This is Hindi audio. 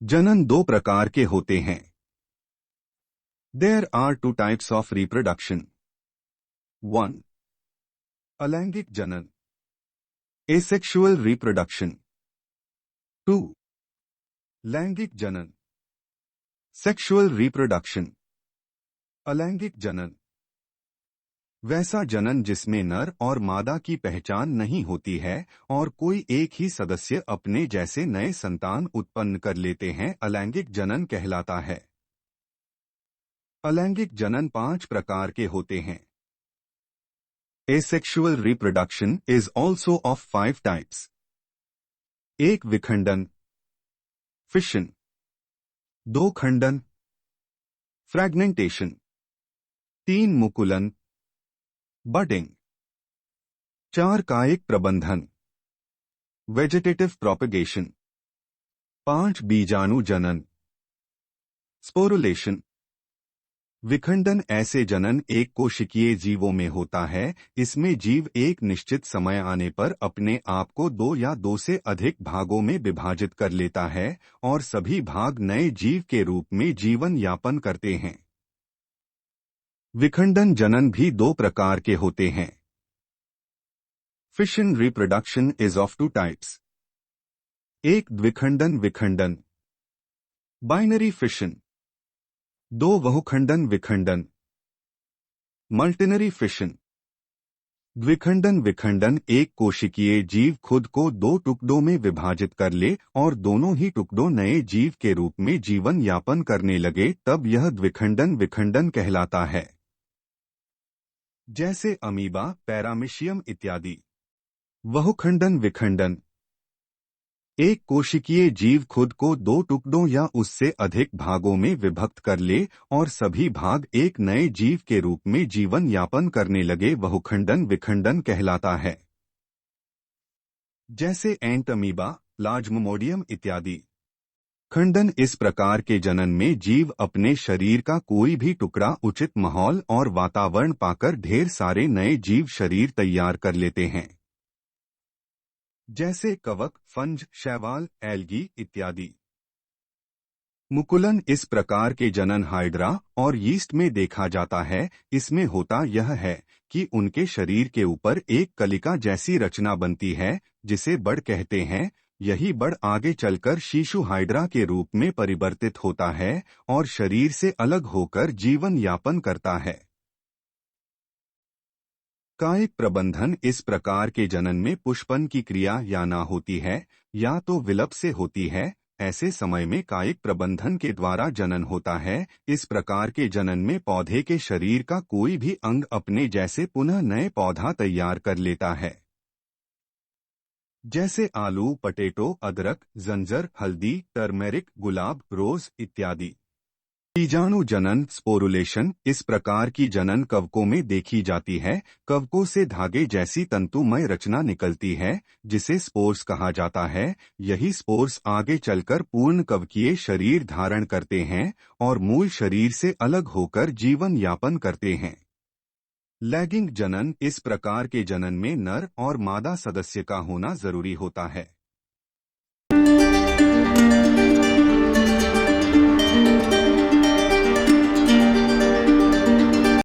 जनन दो प्रकार के होते हैं। There are two types of reproduction. 1. अलैंगिक जनन, asexual reproduction. 2. लैंगिक जनन, sexual reproduction. अलैंगिक जनन वैसा जनन जिसमें नर और मादा की पहचान नहीं होती है और कोई एक ही सदस्य अपने जैसे नए संतान उत्पन्न कर लेते हैं, अलैंगिक जनन कहलाता है। अलैंगिक जनन 5 प्रकार के होते हैं। Asexual reproduction is also of 5 types. 1. विखंडन, फिशन। 2. खंडन, फ्रैगमेंटेशन। 3. मुकुलन, बडिंग। 4. कायिक प्रबंधन, वेजिटेटिव प्रोपगेशन। 5. बीजाणु जनन, स्पोरुलेशन। विखंडन ऐसे जनन एक कोशिकीय जीवों में होता है। इसमें जीव एक निश्चित समय आने पर अपने आप को 2 या 2 से अधिक भागों में विभाजित कर लेता है और सभी भाग नए जीव के रूप में जीवन यापन करते हैं। विखंडन जनन भी 2 प्रकार के होते हैं। Fission reproduction is of 2 types. 1. द्विखंडन विखंडन, बाइनरी फिशन। 2. बहुखंडन विखंडन, मल्टिनरी फिशन। द्विखंडन विखंडन एक कोशिकीय जीव खुद को 2 टुकड़ों में विभाजित कर ले और दोनों ही टुकड़ों नए जीव के रूप में जीवन यापन करने लगे, तब यह द्विखंडन विखंडन कहलाता है। जैसे अमीबा, पैरामीशियम इत्यादि। बहुखंडन विखंडन एक कोशिकीय जीव खुद को 2 टुकड़ों या उससे अधिक भागों में विभक्त कर ले और सभी भाग एक नए जीव के रूप में जीवन यापन करने लगे, बहुखंडन विखंडन कहलाता है। जैसे एंट अमीबा, प्लाज्मोडियम इत्यादि। खंडन इस प्रकार के जनन में जीव अपने शरीर का कोई भी टुकड़ा उचित माहौल और वातावरण पाकर ढेर सारे नए जीव शरीर तैयार कर लेते हैं। जैसे कवक, फंज, शैवाल, एल्गी इत्यादि। मुकुलन इस प्रकार के जनन हाइड्रा और यीस्ट में देखा जाता है। इसमें होता यह है कि उनके शरीर के ऊपर एक कलिका जैसी रचना बनती है जिसे बड़ कहते हैं। यही बड़ आगे चलकर शिशु हाइड्रा के रूप में परिवर्तित होता है और शरीर से अलग होकर जीवन यापन करता है। कायिक प्रबंधन इस प्रकार के जनन में पुष्पन की क्रिया या ना होती है या तो विलप से होती है। ऐसे समय में कायिक प्रबंधन के द्वारा जनन होता है। इस प्रकार के जनन में पौधे के शरीर का कोई भी अंग अपने जैसे पुनः नए पौधा तैयार कर लेता है। जैसे आलू, पटेटो, अदरक, जंजर, हल्दी, टर्मेरिक, गुलाब, रोज इत्यादि। बीजाणु जनन, स्पोरुलेशन इस प्रकार की जनन कवकों में देखी जाती है। कवकों से धागे जैसी तंतुमय रचना निकलती है जिसे स्पोर्स कहा जाता है। यही स्पोर्स आगे चलकर पूर्ण कवकीय शरीर धारण करते हैं और मूल शरीर से अलग होकर जीवन यापन करते हैं। लैगिंग जनन इस प्रकार के जनन में नर और मादा सदस्य का होना जरूरी होता है।